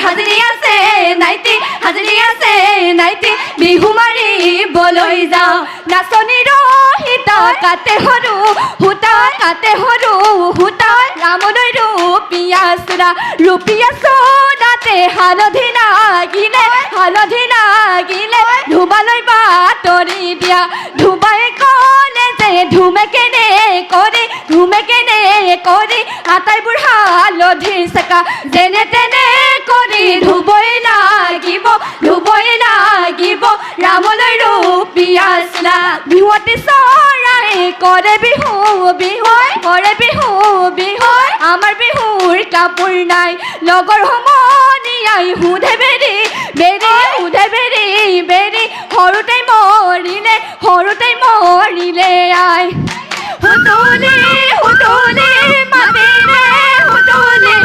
হাজৰি আছে নাইটি হাজৰি আছে নাইটি বিহু মাৰিবলৈ যাওঁ নাচনীৰ সীতা কাটে সৰু সূতা ৰামলৈ ৰূপিয়া চোৰাতে হালধি লাগিলে ধুবালৈ বাতৰি দিয়া ধুবাই ক'লে যে ধুমে কেনে কৰি আটাইবোৰ হালধিৰ চেকা যেনে তেনে কৰি ধুবই লাগিব ৰামলৈ ৰূপিয়া চোৰা বিহুৱতী চৰাই কৰে বিহু আমাৰ বিহুৰ কাপোৰ নাই লগৰ সমনীয়াই সোধে বেৰি সৰুতে মৰিলে আই হুতুলি মাতিৰে হুতুলি